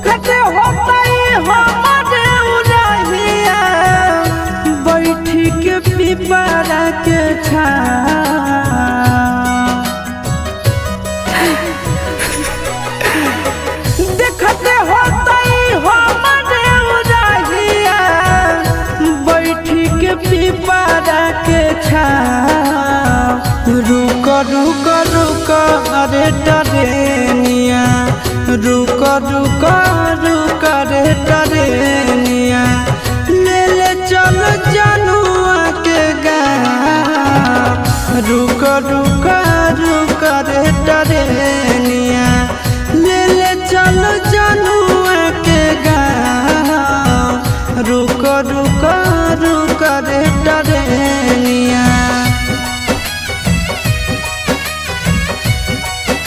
देखते होता हमारे उड़हिया बैठी के पिपरा के देखते होता हमारे उड़हिया बैठी के पिपरा के रुक रुक रुक अरे टरेनिया रुक रुक रुक रे टरेनिया ले ले चल जनुआ के गाँव रुक रुक रुक रे टरेनिया।